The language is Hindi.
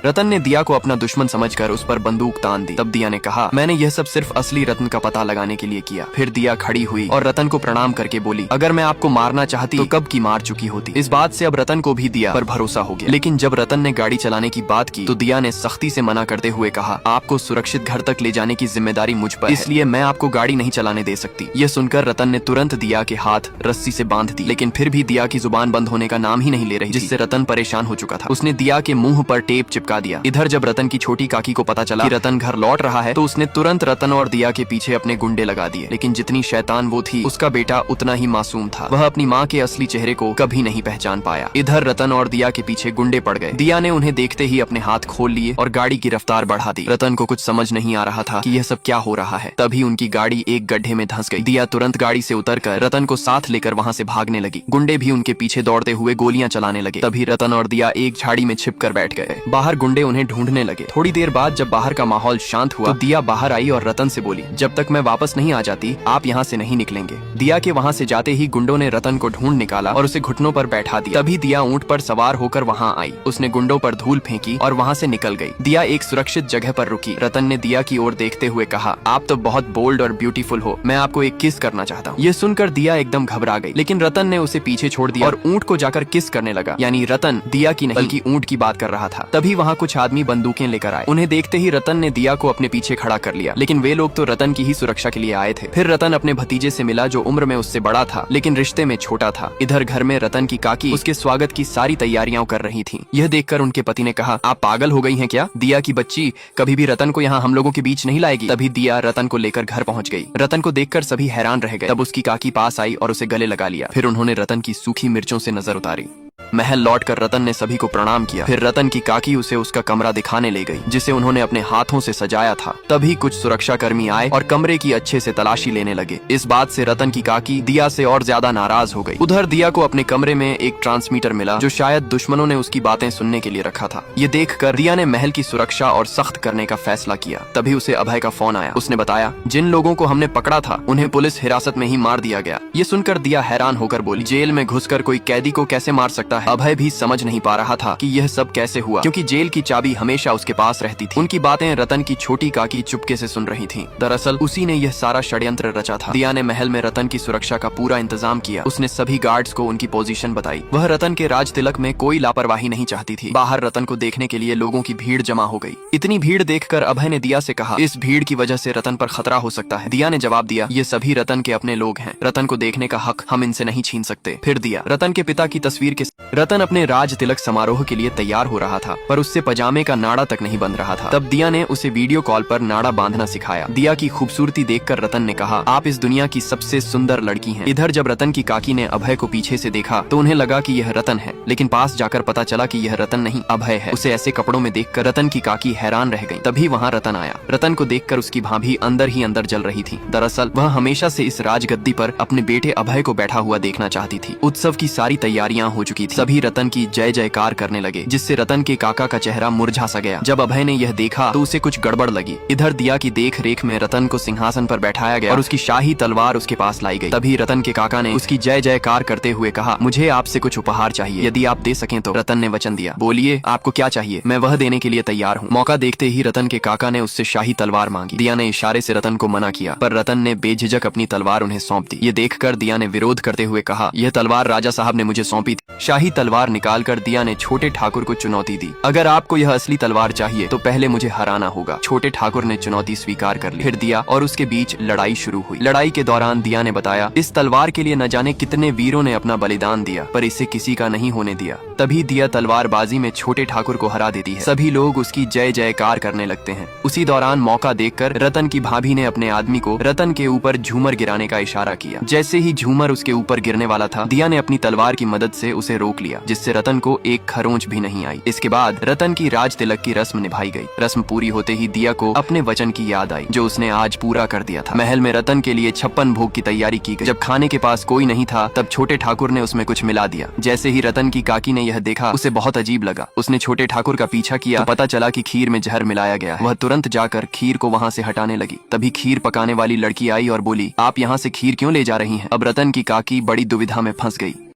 रतन ने दिया को अपना दुश्मन समझकर उस पर बंदूक तान दी। तब दिया ने कहा, मैंने यह सब सिर्फ असली रतन का पता लगाने के लिए किया। फिर दिया खड़ी हुई और रतन को प्रणाम करके बोली, अगर मैं आपको मारना चाहती तो कब की मार चुकी होती। इस बात से अब रतन को भी दिया पर भरोसा हो गया। लेकिन जब रतन ने गाड़ी चलाने की बात की तो दिया ने सख्ती से मना करते हुए कहा, आपको सुरक्षित घर तक ले जाने की जिम्मेदारी मुझ पर है, इसलिए मैं आपको गाड़ी नहीं चलाने दे सकती। यह सुनकर रतन ने तुरंत दिया के हाथ रस्सी से बांध दी, लेकिन फिर भी दिया की जुबान बंद होने का नाम ही नहीं ले रही, जिससे रतन परेशान हो चुका था। उसने दिया के मुंह पर टेप चिपका दिया। इधर जब रतन की छोटी काकी को पता चला कि रतन घर लौट रहा है तो उसने तुरंत रतन और दिया के पीछे अपने गुंडे लगा दिए। लेकिन जितनी शैतान वो थी, उसका बेटा उतना ही मासूम था। वह अपनी माँ के असली चेहरे को कभी नहीं पहचान पाया। इधर रतन और दिया के पीछे गुंडे पड़ गए। दिया ने उन्हें देखते ही अपने हाथ खोल लिए और गाड़ी की रफ्तार बढ़ा दी। रतन को कुछ समझ नहीं आ रहा था कि यह सब क्या हो रहा है। तभी उनकी गाड़ी एक गड्ढे में धंस गई। दिया तुरंत गाड़ी से उतरकर रतन को साथ लेकर वहाँ से भागने लगी। गुंडे भी उनके पीछे दौड़ते हुए गोलियां चलाने लगे। तभी रतन और दिया एक झाड़ी में छिपकर बैठ गए। बाहर गुंडे उन्हें ढूंढने लगे। थोड़ी देर बाद जब बाहर का माहौल शांत हुआ तो दिया बाहर आई और रतन से बोली, जब तक मैं वापस नहीं आ जाती आप यहाँ से नहीं निकलेंगे। दिया के वहाँ से जाते ही गुंडों ने रतन को ढूंढ निकाला और उसे घुटनों पर बैठा दिया। तभी दिया ऊंट पर सवार होकर वहाँ आई। उसने गुंडों पर धूल फेंकी और वहाँ से निकल गई। दिया एक सुरक्षित जगह पर रुकी। रतन ने दिया की ओर देखते हुए कहा, आप तो बहुत बोल्ड और ब्यूटीफुल हो, मैं आपको एक किस करना चाहता हूँ। ये सुनकर दिया एकदम घबरा गई, लेकिन रतन ने उसे पीछे छोड़ दिया और ऊंट को जाकर किस करने लगा। यानी रतन दिया की नहीं बल्कि ऊंट की बात कर रहा था। तभी वहाँ कुछ आदमी बंदूकें लेकर आए। उन्हें देखते ही रतन ने दिया को अपने पीछे खड़ा कर लिया, लेकिन वे लोग तो रतन की ही सुरक्षा के लिए आए थे। फिर रतन अपने भतीजे से मिला जो उम्र में उससे बड़ा था लेकिन रिश्ते में छोटा था। इधर घर में रतन की काकी उसके स्वागत की सारी तैयारियां कर रही थी। यह देखकर उनके पति ने कहा, आप पागल हो गई हैं क्या? दिया की बच्ची कभी भी रतन को यहाँ हम लोगों के बीच नहीं लाएगी। तभी दिया रतन को लेकर घर पहुँच गई। रतन को देखकर सभी हैरान रह गए। तब उसकी काकी पास आई और उसे गले लगा लिया। फिर उन्होंने रतन की सूखी मिर्चों से नजर उतारी। महल लौटकर रतन ने सभी को प्रणाम किया। फिर रतन की काकी उसे उसका कमरा दिखाने ले गई, जिसे उन्होंने अपने हाथों से सजाया था। तभी कुछ सुरक्षा कर्मी आए और कमरे की अच्छे से तलाशी लेने लगे। इस बात से रतन की काकी दिया से और ज्यादा नाराज हो गई। उधर दिया को अपने कमरे में एक ट्रांसमीटर मिला जो शायद दुश्मनों ने उसकी बातें सुनने के लिए रखा था। ये देखकर दिया ने महल की सुरक्षा और सख्त करने का फैसला किया। तभी उसे अभय का फोन आया। उसने बताया, जिन लोगों को हमने पकड़ा था उन्हें पुलिस हिरासत में ही मार दिया गया। ये सुनकर दिया हैरान होकर बोली, जेल में घुसकर कोई कैदी को कैसे मार सकता है? अभय भी समझ नहीं पा रहा था कि यह सब कैसे हुआ, क्योंकि जेल की चाबी हमेशा उसके पास रहती थी। उनकी बातें रतन की छोटी काकी चुपके से सुन रही थी। दरअसल उसी ने यह सारा षड्यंत्र रचा था। दिया ने महल में रतन की सुरक्षा का पूरा इंतजाम किया। उसने सभी गार्ड्स को उनकी पोजीशन बताई। वह रतन के राज तिलक में कोई लापरवाही नहीं चाहती थी। बाहर रतन को देखने के लिए लोगों की भीड़ जमा हो गई। इतनी भीड़ देखकर अभय ने दिया से कहा, इस भीड़ की वजह से रतन पर खतरा हो सकता है। दिया ने जवाब दिया, ये सभी रतन के अपने लोग हैं। रतन को देखने का हक हम इनसे नहीं छीन सकते। फिर दिया रतन के पिता की तस्वीर के रतन अपने राज तिलक समारोह के लिए तैयार हो रहा था, पर उससे पजामे का नाड़ा तक नहीं बंध रहा था। तब दिया ने उसे वीडियो कॉल पर नाड़ा बांधना सिखाया। दिया की खूबसूरती देखकर रतन ने कहा, आप इस दुनिया की सबसे सुंदर लड़की हैं। इधर जब रतन की काकी ने अभय को पीछे से देखा तो उन्हें लगा कि यह रतन है, लेकिन पास जाकर पता चला कि यह रतन नहीं अभय है। उसे ऐसे कपड़ों में देखकर रतन की काकी हैरान रह गई। तभी वहाँ रतन आया। रतन को देखकर उसकी भाभी अंदर ही अंदर जल रही थी। दरअसल वह हमेशा से इस राजगद्दी पर अपने बेटे अभय को बैठा हुआ देखना चाहती थी। उत्सव की सारी तैयारियां हो चुकी थी। सभी रतन की जय जयकार करने लगे, जिससे रतन के काका का चेहरा मुरझा सा गया। जब अभय ने यह देखा तो उसे कुछ गड़बड़ लगी। इधर दिया की देख रेख में रतन को सिंहासन पर बैठाया गया और उसकी शाही तलवार उसके पास लाई गई। तभी रतन के काका ने उसकी जय जयकार करते हुए कहा, मुझे आपसे कुछ उपहार चाहिए, यदि आप दे सकें तो। रतन ने वचन दिया, बोलिए आपको क्या चाहिए, मैं वह देने के लिए तैयार हूँ। मौका देखते ही रतन के काका ने उससे शाही तलवार मांगी। दिया ने इशारे से रतन को मना किया, पर रतन ने बेझिझक अपनी तलवार उन्हें सौंप दी। ये देखकर दिया ने विरोध करते हुए कहा, यह तलवार राजा साहब ने मुझे सौंपी थी। शाही तलवार निकालकर दिया ने छोटे ठाकुर को चुनौती दी, अगर आपको यह असली तलवार चाहिए तो पहले मुझे हराना होगा। छोटे ठाकुर ने चुनौती स्वीकार कर ली। फिर दिया और उसके बीच लड़ाई शुरू हुई। लड़ाई के दौरान दिया ने बताया, इस तलवार के लिए न जाने कितने वीरों ने अपना बलिदान दिया, पर इसे किसी का नहीं होने दिया। तभी दिया तलवारबाजी में छोटे ठाकुर को हरा देती है। सभी लोग उसकी जय जयकार करने लगते हैं। उसी दौरान मौका देखकर रतन की भाभी ने अपने आदमी को रतन के ऊपर झूमर गिराने का इशारा किया। जैसे ही झूमर उसके ऊपर गिरने वाला था, दिया ने अपनी तलवार की मदद से उसे रोक लिया, जिससे रतन को एक खरोंच भी नहीं आई। इसके बाद रतन की राज तिलक की रस्म निभाई गई। रस्म पूरी होते ही दिया को अपने वचन की याद आई, जो उसने आज पूरा कर दिया था। महल में रतन के लिए 56 भोग की तैयारी की गई। जब खाने के पास कोई नहीं था, तब छोटे ठाकुर ने उसमें कुछ मिला दिया। जैसे ही रतन की काकी ने यह देखा, उसे बहुत अजीब लगा। उसने छोटे ठाकुर का पीछा किया तो पता चला कि खीर में जहर मिलाया गया है। वह तुरंत जाकर खीर को वहाँ से हटाने लगी। तभी खीर पकाने वाली लड़की आई और बोली, आप यहाँ से खीर क्यों ले जा रही हैं? अब रतन की काकी बड़ी दुविधा में फंस गई।